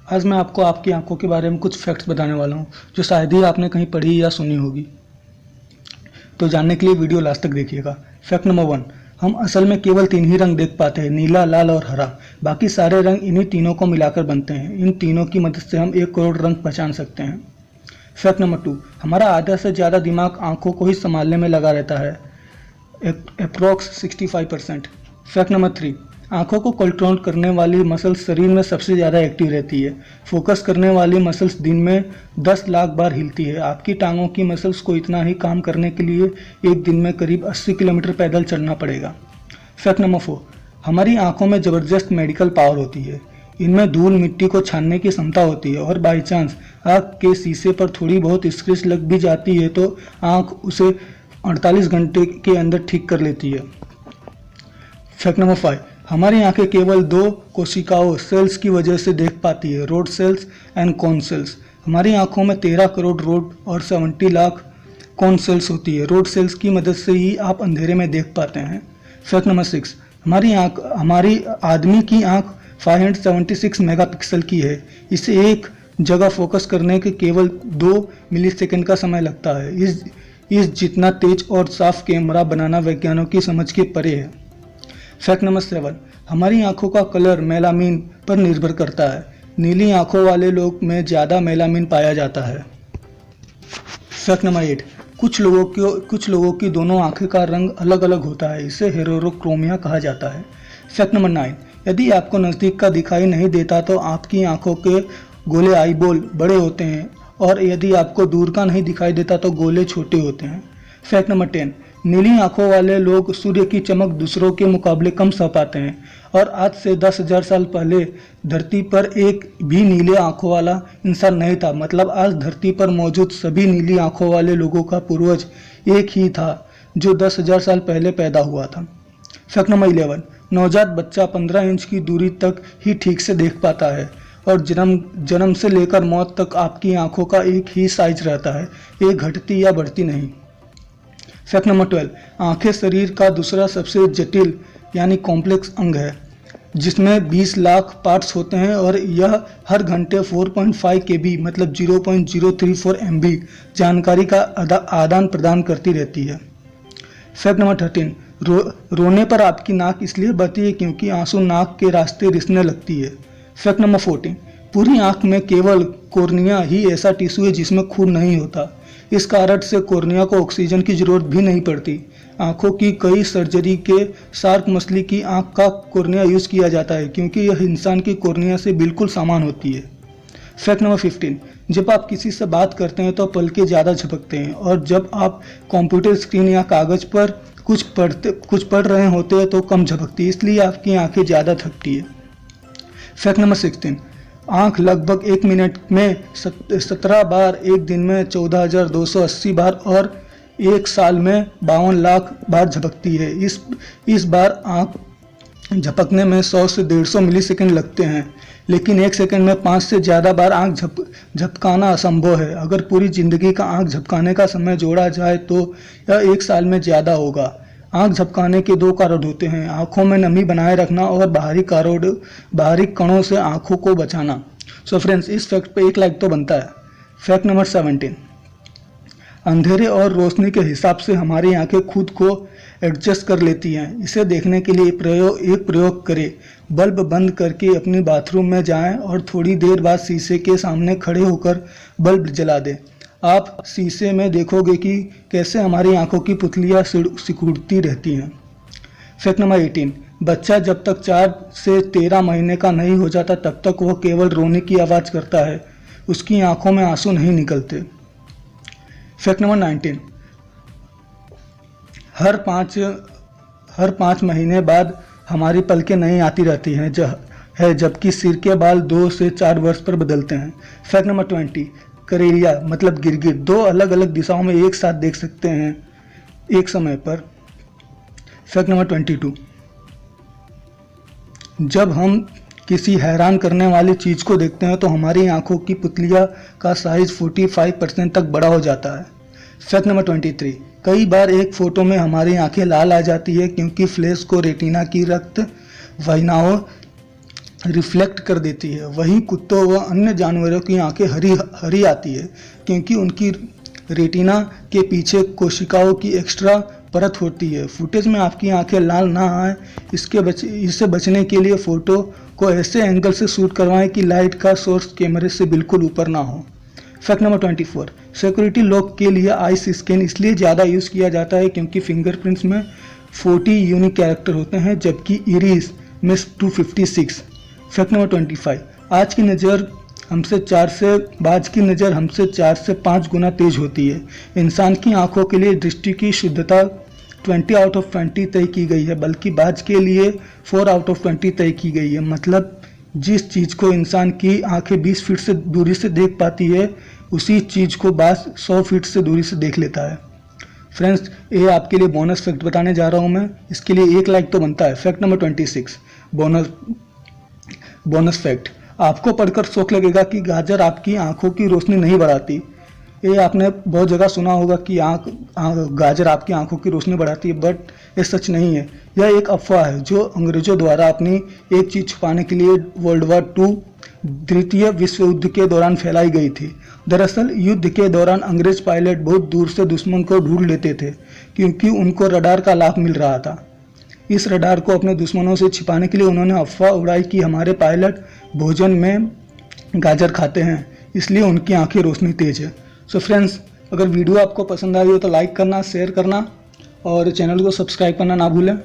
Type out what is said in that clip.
आज मैं आपको आपकी आंखों के बारे में कुछ फैक्ट्स बताने वाला हूँ जो शायद ही आपने कहीं पढ़ी या सुनी होगी। तो जानने के लिए वीडियो लास्ट तक देखिएगा। फैक्ट नंबर 1, हम असल में केवल 3 ही रंग देख पाते हैं, नीला, लाल और हरा। बाकी सारे रंग इन्हीं तीनों को मिलाकर बनते हैं। इन तीनों की मदद से हम 1 करोड़ रंग पहचान सकते हैं। फैक्ट नंबर 2, हमारा आधा से ज़्यादा दिमाग आंखों को ही संभालने में लगा रहता है, अप्रॉक्स 65%। फैक्ट नंबर 3, आंखों को कंट्रोल करने वाली मसल्स शरीर में सबसे ज़्यादा एक्टिव रहती है। फोकस करने वाली मसल्स दिन में 10 लाख बार हिलती है। आपकी टांगों की मसल्स को इतना ही काम करने के लिए एक दिन में करीब 80 किलोमीटर पैदल चलना पड़ेगा। फैक्ट नंबर 4, हमारी आंखों में ज़बरदस्त मेडिकल पावर होती है। इनमें धूल मिट्टी को छानने की क्षमता होती है और बाई चांस आँख के शीशे पर थोड़ी बहुत स्क्रैच लग भी जाती है तो आँख उसे 48 घंटे के अंदर ठीक कर लेती है। फैक्ट नंबर 5, हमारी आंखें केवल 2 कोशिकाओं सेल्स की वजह से देख पाती है, rod cells and cone cells. हमारी आंखों में 13 करोड़ रोड और 70 लाख कोन सेल्स होती है। रोड सेल्स की मदद से ही आप अंधेरे में देख पाते हैं। फैक्ट नंबर 6, हमारी आदमी की आंख 576 मेगापिक्सल की है। इसे एक जगह फोकस करने के केवल 2 मिलीसेकंड का समय लगता है। इस जितना तेज और साफ कैमरा बनाना वैज्ञानिकों की समझ के परे है। फैक्ट नंबर 7, हमारी आंखों का कलर मेलामिन पर निर्भर करता है। नीली आंखों वाले लोग में ज़्यादा मेलामिन पाया जाता है। फैक्ट नंबर 8, कुछ लोगों की दोनों आंखें का रंग अलग अलग होता है। इसे हेटेरोक्रोमिया कहा जाता है। फैक्ट नंबर 9, यदि आपको नज़दीक का दिखाई नहीं देता तो आपकी आंखों के गोले आईबॉल बड़े होते हैं और यदि आपको दूर का नहीं दिखाई देता तो गोले छोटे होते हैं। फैक्ट नंबर 10, नीली आंखों वाले लोग सूर्य की चमक दूसरों के मुकाबले कम सह पाते हैं और आज से 10,000 साल पहले धरती पर एक भी नीले आंखों वाला इंसान नहीं था। मतलब आज धरती पर मौजूद सभी नीली आंखों वाले लोगों का पूर्वज एक ही था जो 10,000 साल पहले पैदा हुआ था। फैक्ट नंबर 11, नवजात बच्चा 15 इंच की दूरी तक ही ठीक से देख पाता है और जन्म से लेकर मौत तक आपकी आंखों का एक ही साइज रहता है, एक घटती या बढ़ती नहीं। फैक्ट नंबर 12, आंखें शरीर का दूसरा सबसे जटिल यानी कॉम्प्लेक्स अंग है जिसमें 20 लाख पार्ट्स होते हैं और यह हर घंटे 4.5 kb मतलब 0.034 MB जानकारी का आदान प्रदान करती रहती है। फैक्ट नंबर 13, रोने पर आपकी नाक इसलिए बहती है क्योंकि आंसू नाक के रास्ते रिसने लगती है। फैक्ट नंबर 14, पूरी आंख में केवल कॉर्निया ही ऐसा टिश्यू है जिसमें खून नहीं होता। इस कारण से कॉर्निया को ऑक्सीजन की जरूरत भी नहीं पड़ती। आंखों की कई सर्जरी के शार्क मछली की आंख का कॉर्निया यूज किया जाता है क्योंकि यह इंसान की कॉर्निया से बिल्कुल समान होती है। फैक्ट नंबर 15, जब आप किसी से बात करते हैं तो पलकें ज़्यादा झपकते हैं और जब आप कंप्यूटर स्क्रीन या कागज़ पर कुछ पढ़ रहे होते हैं तो कम झपकती है, इसलिए आपकी आंखें ज़्यादा थकती है। फैक्ट नंबर 16, आँख लगभग 1 मिनट में 17 बार, एक दिन में 14,280 बार और एक साल में 52 लाख बार झपकती है। इस बार आँख झपकने में 100 से 150 मिलीसेकंड लगते हैं, लेकिन 1 सेकंड में 5 से ज़्यादा बार आँख झपकाना असंभव है। अगर पूरी ज़िंदगी का आँख झपकाने का समय जोड़ा जाए तो यह 1 साल में ज़्यादा होगा। आँख झपकाने के 2 कारण होते हैं, आँखों में नमी बनाए रखना और बाहरी कणों से आँखों को बचाना। सो फ्रेंड्स, इस फैक्ट पे 1 लाइक तो बनता है। फैक्ट नंबर 17, अंधेरे और रोशनी के हिसाब से हमारी आंखें खुद को एडजस्ट कर लेती हैं। इसे देखने के लिए एक प्रयोग करें। बल्ब बंद करके अपनी बाथरूम में जाएं और थोड़ी देर बाद शीशे के सामने खड़े होकर बल्ब जला दें। आप शीशे में देखोगे कि कैसे हमारी आंखों की पुतलियां सिकुड़ती रहती हैं। फैक्ट नंबर 18, बच्चा जब तक 4 से 13 महीने का नहीं हो जाता तब तक वह केवल रोने की आवाज़ करता है, उसकी आंखों में आंसू नहीं निकलते। फैक्ट नंबर 19, हर 5 महीने बाद हमारी पलकें नई आती रहती हैं जबकि सिर के बाल 2 से 4 वर्ष पर बदलते हैं। फैक्ट नंबर 20, करेलिया मतलब गिरगिट 2 अलग अलग दिशाओं में एक साथ देख सकते हैं एक समय पर। फैक्ट नंबर 22, जब हम किसी हैरान करने वाली चीज़ को देखते हैं तो हमारी आंखों की पुतलियाँ का साइज 45% तक बड़ा हो जाता है। फैक्ट नंबर 23, कई बार एक फ़ोटो में हमारी आंखें लाल आ जाती है क्योंकि फ्लैश को रेटिना की रक्त वाहिनियों रिफ्लेक्ट कर देती है। वहीं कुत्तों व अन्य जानवरों की आंखें हरी हरी आती है क्योंकि उनकी रेटिना के पीछे कोशिकाओं की एक्स्ट्रा परत होती है। फुटेज में आपकी आंखें लाल ना आए इससे बचने के लिए फ़ोटो को ऐसे एंगल से शूट करवाएं कि लाइट का सोर्स कैमरे से बिल्कुल ऊपर ना हो। फैक्ट नंबर 24, सिक्योरिटी लॉक के लिए आइस स्कैन इसलिए ज़्यादा यूज़ किया जाता है क्योंकि फिंगरप्रिंट्स में 40 यूनिक कैरेक्टर होते हैं जबकि इरिस में 256। फैक्ट नंबर 25, बाज की नज़र हमसे 4 से 5 गुना तेज होती है। इंसान की आंखों के लिए दृष्टि की शुद्धता 20 आउट ऑफ 20 तय की गई है, बल्कि बाज के लिए 4 आउट ऑफ 20 तय की गई है। मतलब जिस चीज़ को इंसान की आंखें 20 फीट से दूरी से देख पाती है उसी चीज़ को बाज 100 फीट से दूरी से देख लेता है। फ्रेंड्स, ये आपके लिए बोनस फैक्ट बताने जा रहा हूँ मैं, इसके लिए 1 लाइक तो बनता है। फैक्ट नंबर 26, बोनस फैक्ट, आपको पढ़कर शौक लगेगा कि गाजर आपकी आंखों की रोशनी नहीं बढ़ाती। ये आपने बहुत जगह सुना होगा कि गाजर आपकी आंखों की रोशनी बढ़ाती है, बट ये सच नहीं है। यह एक अफवाह है जो अंग्रेजों द्वारा अपनी एक चीज़ छुपाने के लिए वर्ल्ड वार II द्वितीय विश्व युद्ध के दौरान फैलाई गई थी। दरअसल युद्ध के दौरान अंग्रेज पायलट बहुत दूर से दुश्मन को ढूंढ लेते थे क्योंकि उनको रडार का लाभ मिल रहा था। इस रडार को अपने दुश्मनों से छिपाने के लिए उन्होंने अफवाह उड़ाई कि हमारे पायलट भोजन में गाजर खाते हैं, इसलिए उनकी आंखें रोशनी तेज है। सो फ्रेंड्स, अगर वीडियो आपको पसंद आई हो तो लाइक करना, शेयर करना और चैनल को सब्सक्राइब करना ना भूलें।